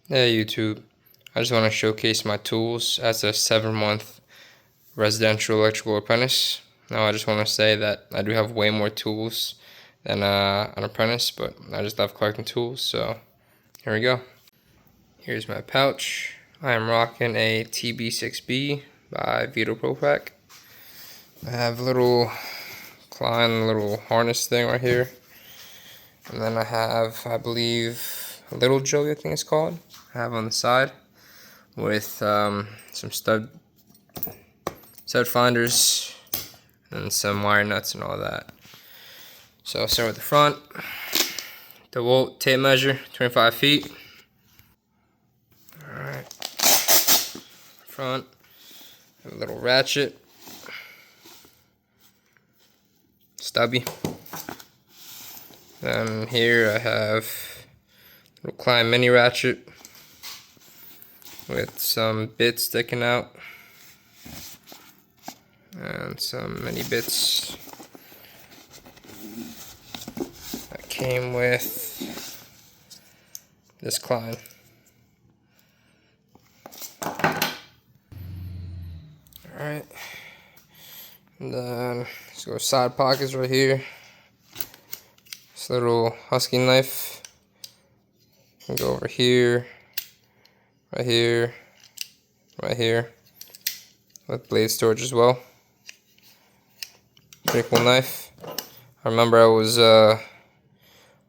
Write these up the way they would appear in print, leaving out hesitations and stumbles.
Hey YouTube, I just want to showcase my tools as a 7-month residential electrical apprentice. Now I just want to say that I do have way more tools than an apprentice, but I just love collecting tools, so here we go. Here's my pouch. I am rocking a TB6B by Vito Pro Pack. I have a little Klein little harness thing right here. And then I have, I believe, a little Joey, I think it's called. I have on the side with some stud finders and some wire nuts and all that. So I'll start with the front. DeWalt tape measure, 25 feet. Alright. Front. Have a little ratchet. Stubby. Then here I have a little Klein mini ratchet with some bits sticking out and some mini bits that came with this Klein. Alright, and then let's go side pockets right here. This little husky knife can go over here, right here, right here, with blade storage as well. Pretty cool knife. I remember I was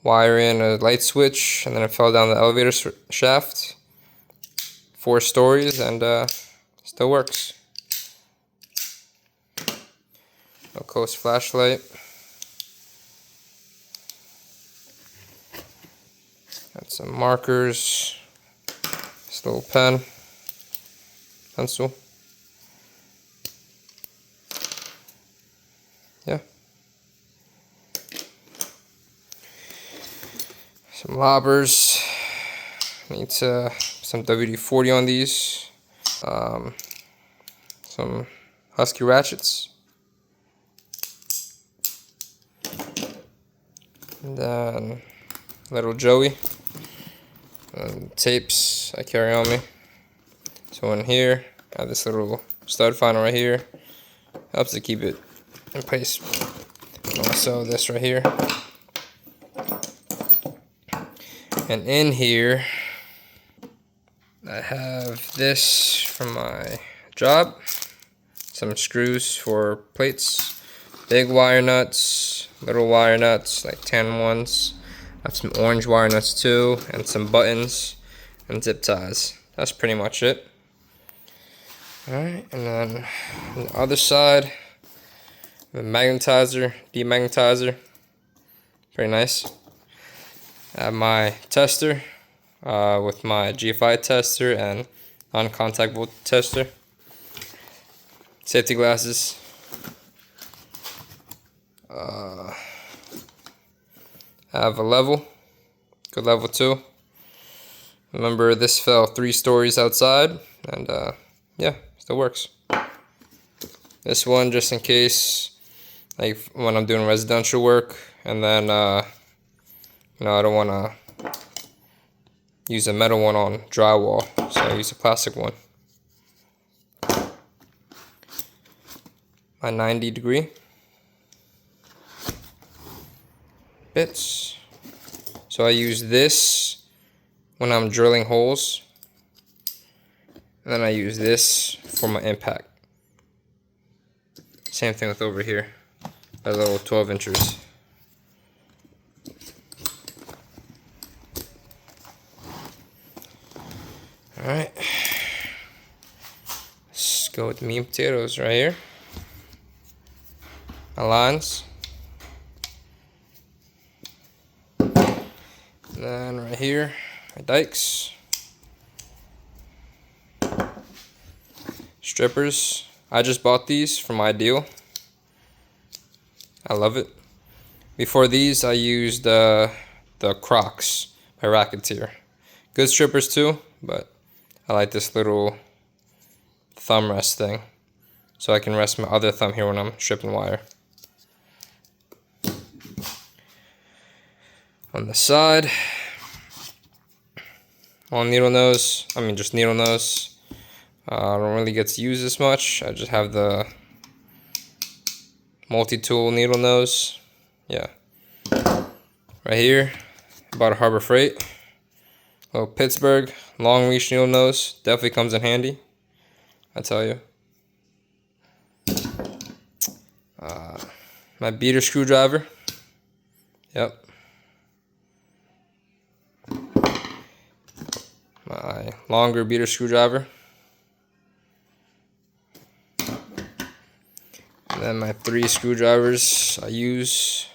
wiring a light switch and then it fell down the elevator shaft, 4 stories, and still works. A coast flashlight. Got some markers. This little pen, pencil. Yeah. Some lobbers. Need some WD-40 on these. Some husky ratchets. And then little Joey. Tapes I carry on me. So in here, I have this little stud finder right here. Helps to keep it in place. And also this right here. And in here, I have this from my job. Some screws for plates. Big wire nuts, little wire nuts, like tan ones. I have some orange wire nuts too, and some buttons and zip ties. That's pretty much it. Alright, and then on the other side, the magnetizer, demagnetizer. Pretty nice. I have my tester with my GFI tester and non-contact voltage tester. Safety glasses. I have a level, good level too. Remember, this fell 3 stories outside, and yeah, still works. This one just in case, like when I'm doing residential work, and then you know, I don't want to use a metal one on drywall, so I use a plastic one. My 90-degree bits. So I use this when I'm drilling holes, and then I use this for my impact. Same thing with over here, a little 12 inches. Alright, let's go with the meat and potatoes right here. My lines. And then right here, my dikes. Strippers. I just bought these from Ideal. I love it. Before these, I used the Crocs by Racketeer. Good strippers too, but I like this little thumb rest thing, so I can rest my other thumb here when I'm stripping wire. On the side, on needle nose. I mean, just needle nose. I don't really get to use this much. I just have the multi-tool needle nose. Yeah. Right here, bought a Harbor Freight. Little Pittsburgh long reach needle nose. Definitely comes in handy, I tell you. My beater screwdriver. Yep. My longer beater screwdriver. And then my 3 screwdrivers I use.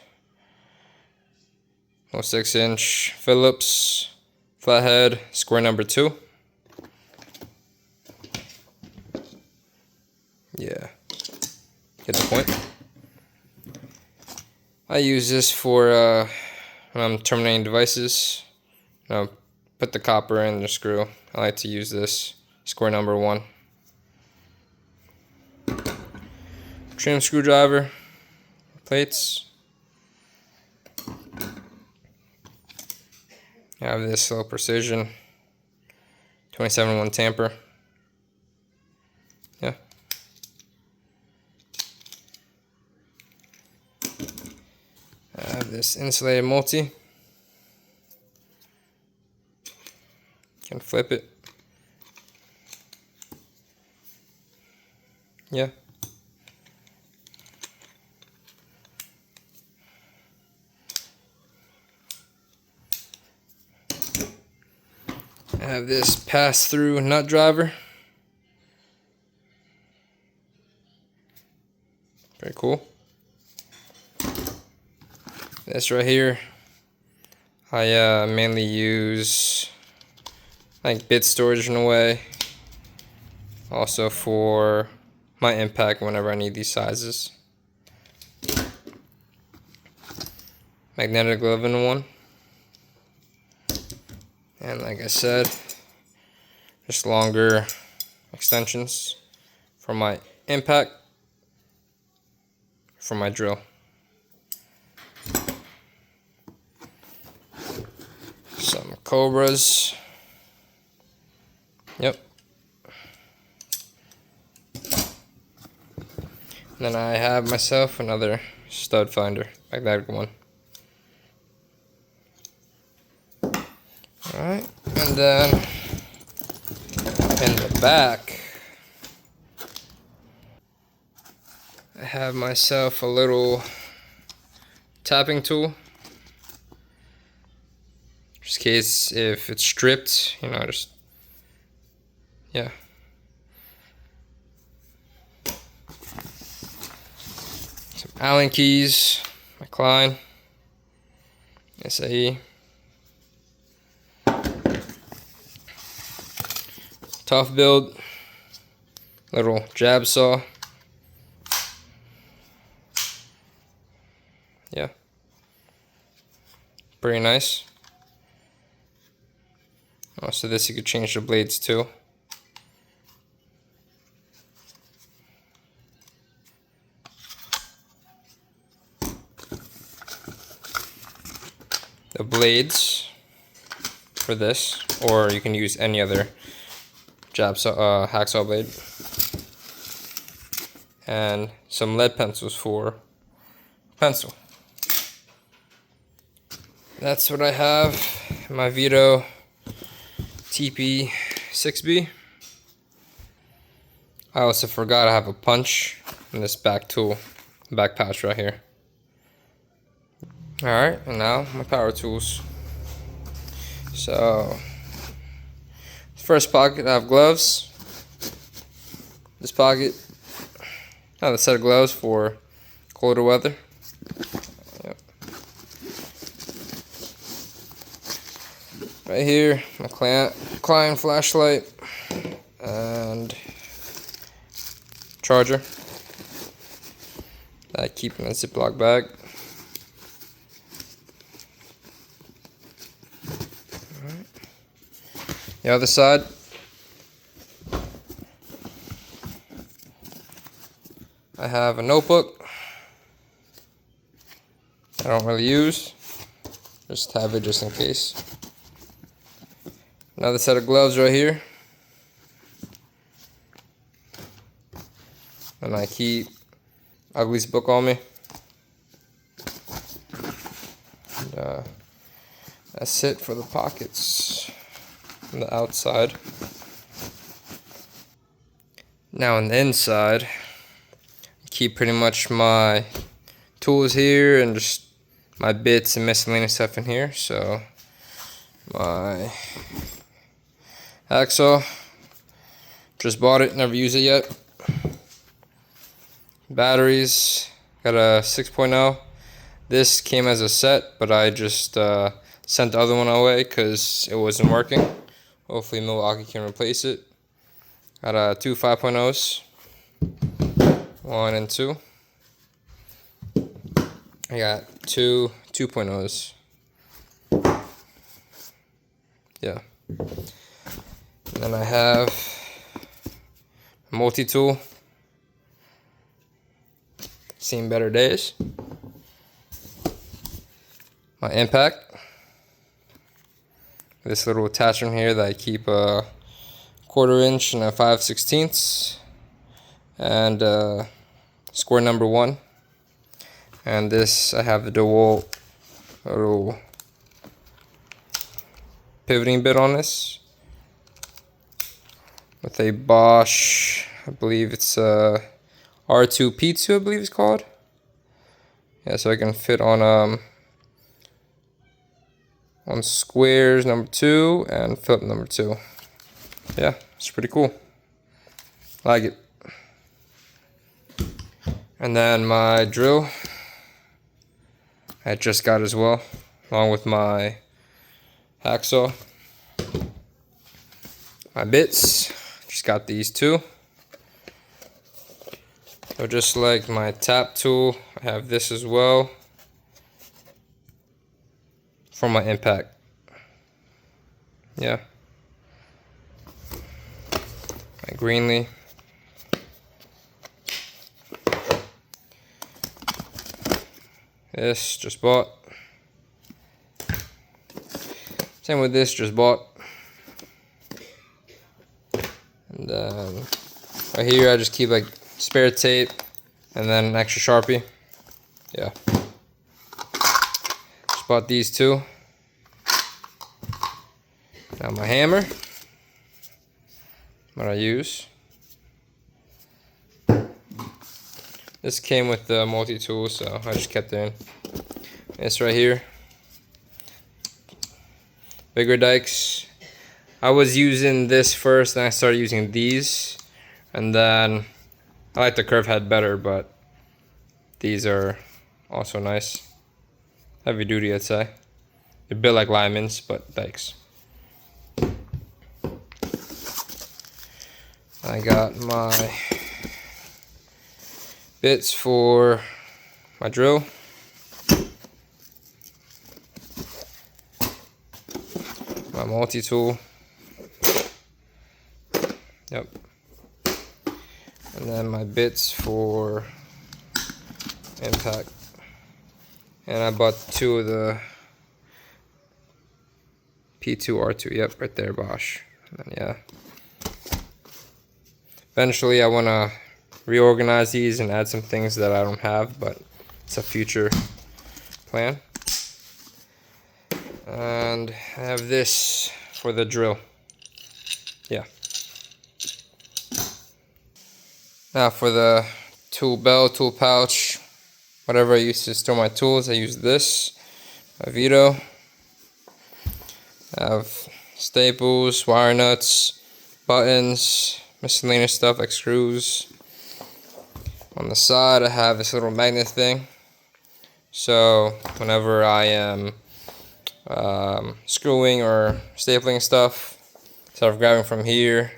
6-inch Phillips flathead, square number 2. Yeah, get the point. I use this for when I'm terminating devices. Put the copper in the screw. I like to use this, square number 1. Trim screwdriver, plates. I have this little precision 27-1 tamper. Yeah. I have this insulated multi. Can flip it. Yeah. I have this pass-through nut driver. Very cool. This right here, I mainly use like bit storage in a way. Also for my impact whenever I need these sizes. Magnetic glove in one. And like I said, just longer extensions for my impact, for my drill. Some Cobras. Yep. And then I have myself another stud finder, magnetic one. Alright, and then in the back, I have myself a little tapping tool. Just in case if it's stripped, you know, just, yeah. Some Allen keys, my Klein, SAE. Tough build, little jab saw. Yeah, pretty nice. So this you could change the blades too. The blades for this, or you can use any other jab saw, hacksaw blade, and some lead pencils for pencil. That's what I have in my Vito TP6B. I also forgot I have a punch in this back tool, back pouch right here. Alright, and now my power tools. So, first pocket I have gloves. This pocket, I have a set of gloves for colder weather. Yep. Right here, my Klein flashlight and charger that I keep in a Ziploc bag. Alright. The other side, I have a notebook I don't really use, just have it just in case. Another set of gloves right here. And I keep Ugly's book on me. And, that's it for the pockets on the outside. Now on the inside, I keep pretty much my tools here and just my bits and miscellaneous stuff in here. So my hacksaw, just bought it, never used it yet. Batteries, got a 6.0. This came as a set, but I just sent the other one away because it wasn't working. Hopefully Milwaukee can replace it. Got two 5.0s, 1 and 2. I got two 2.0s. Yeah. And then I have a multi-tool. Seen better days. My impact. This little attachment here that I keep a 1/4 inch and a 5/16 and square number 1. And this, I have the DeWalt little pivoting bit on this with a Bosch, I believe it's R2P2, I believe it's called. Yeah, so I can fit on squares number 2 and flip number 2. Yeah, it's pretty cool. I like it. And then my drill, I just got as well, along with my hacksaw. My bits, just got these two. So just like my tap tool, I have this as well for my impact. Yeah. My Greenlee. This, just bought. Same with this, just bought. And right here I just keep like spare tape and then an extra Sharpie. Yeah. Just bought these two. Now my hammer, what I use. This came with the multi-tool, so I just kept it in. This right here. Bigger dikes. I was using this first, then I started using these. And then I like the curve head better, but these are also nice. Heavy duty, I'd say. They're built like Lyman's, but dikes. I got my bits for my drill. My multi-tool. Yep. And then my bits for impact. And I bought two of the P2R2. Yep, right there, Bosch. And then, yeah. Eventually I want to reorganize these and add some things that I don't have, but it's a future plan. And I have this for the drill. Yeah. Now for the tool belt, tool pouch, whatever I use to store my tools, I use this, my Vito. I have staples, wire nuts, buttons, miscellaneous stuff like screws. On the side I have this little magnet thing, so whenever I am screwing or stapling stuff, instead of grabbing from here,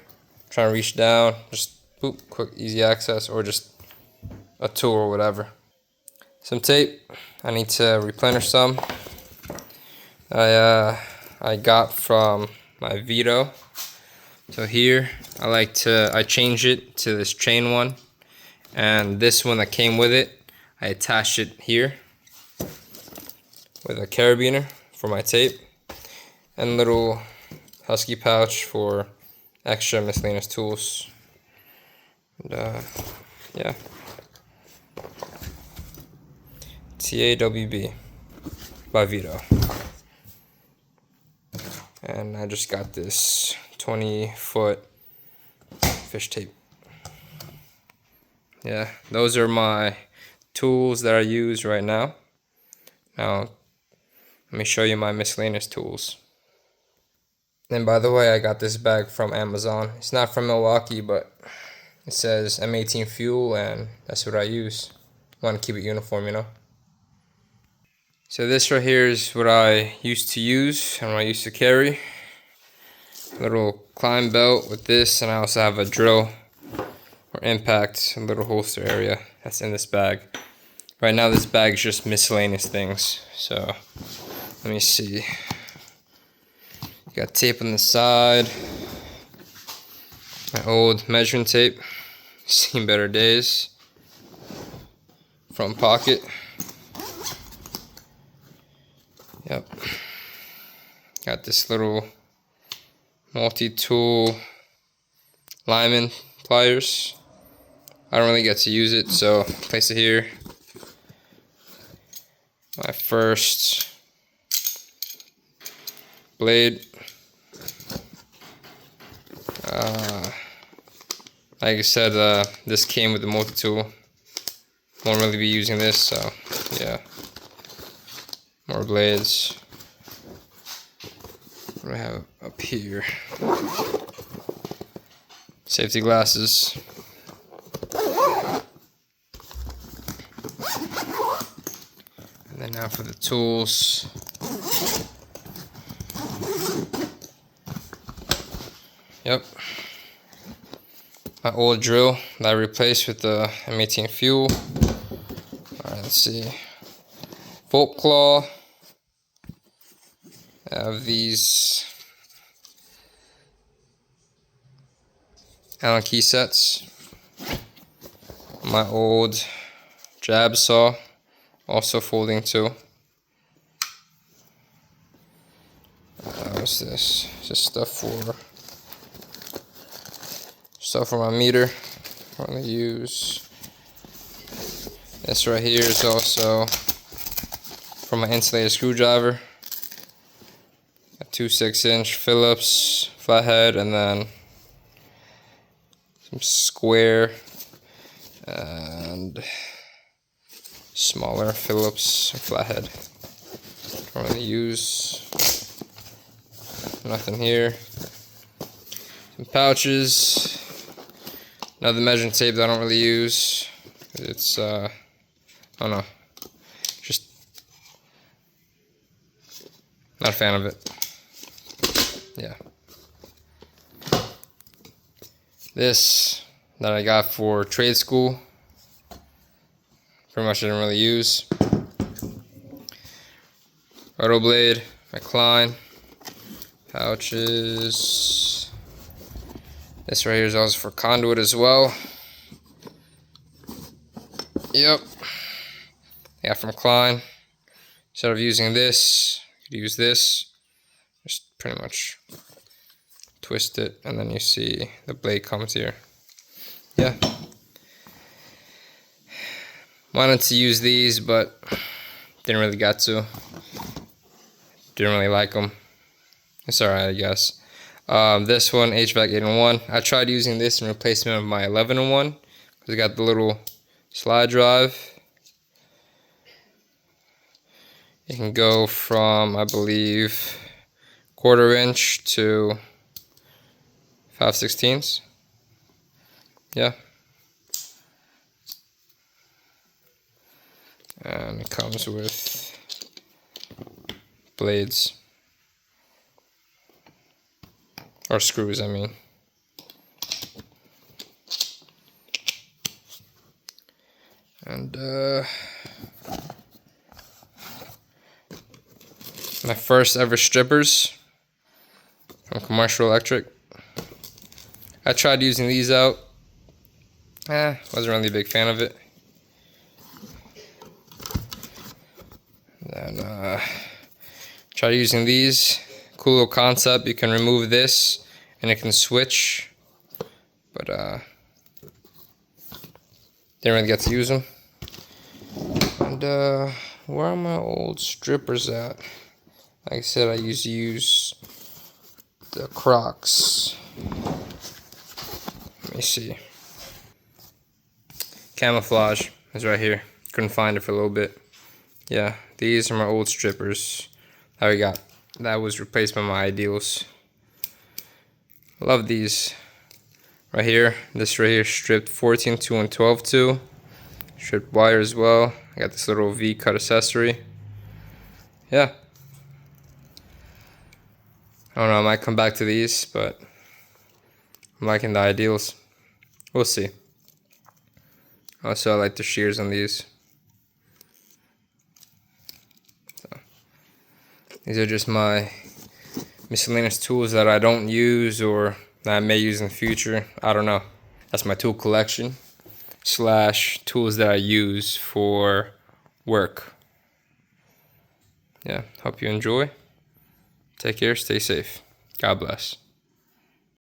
trying to reach down, just boop, quick easy access, or just a tool or whatever. Some tape, I need to replenish some. I got from my Vito. So here I change it to this chain one, and this one that came with it, I attached it here with a carabiner for my tape, and little husky pouch for extra miscellaneous tools. And yeah, TAWB by Vito. And I just got this 20-foot fish tape. Yeah, those are my tools that I use right now. Now, let me show you my miscellaneous tools. And by the way, I got this bag from Amazon. It's not from Milwaukee, but it says M18 fuel, and that's what I use. Want to keep it uniform, you know? So this right here is what I used to use and what I used to carry. A little climb belt with this, and I also have a drill or impact, a little holster area that's in this bag. Right now this bag is just miscellaneous things. So let me see. Got tape on the side. My old measuring tape. Seen better days. Front pocket. Yep. Got this little multi-tool lineman pliers. I don't really get to use it, so place it here. My first blade. Like I said, this came with the multi-tool. Won't really be using this, so yeah. More blades. What do I have up here? Safety glasses. And then now for the tools. Yep. My old drill that I replaced with the M18 fuel. Alright, let's see. Volt claw. I have these Allen key sets. My old jab saw, also folding too. What's this? Just stuff for my meter. I'm gonna use this right here is also for my insulated screwdriver. A 2 6-inch Phillips flathead, and then some square and smaller Phillips flathead. I'm gonna use nothing here. Some pouches. Another measuring tape that I don't really use. It's I don't know. Just not a fan of it. Yeah. This that I got for trade school. Pretty much didn't really use. Roto blade, my Klein. Pouches. This right here is also for conduit as well. Yep. Yeah, from Klein. Instead of using this, you could use this. Just pretty much twist it, and then you see the blade comes here. Yeah. Wanted to use these, but didn't really get to. Didn't really like them. It's alright, I guess. This one, HVAC 8-in-1. I tried using this in replacement of my 11-in-1 because it got the little slide drive. It can go from, I believe, 1/4 inch to 5/16. Yeah. And it comes with blades. Or screws, I mean. And my first ever strippers from Commercial Electric. I tried using these out. Wasn't really a big fan of it. Then tried using these. Cool little concept. You can remove this and it can switch, but didn't really get to use them. And where are my old strippers at? Like I said, I used to use the Crocs. Let me see. Camouflage is right here. Couldn't find it for a little bit. Yeah, these are my old strippers that we got. That was replaced by my Ideals. Love these. Right here, this right here, stripped 14-2 and 12-2. Stripped wire as well. I got this little V-cut accessory. Yeah. I don't know, I might come back to these, but I'm liking the Ideals. We'll see. Also, I like the shears on these. So, these are just my miscellaneous tools that I don't use or that I may use in the future. I don't know. That's my tool collection / tools that I use for work. Yeah, hope you enjoy. Take care, stay safe. God bless.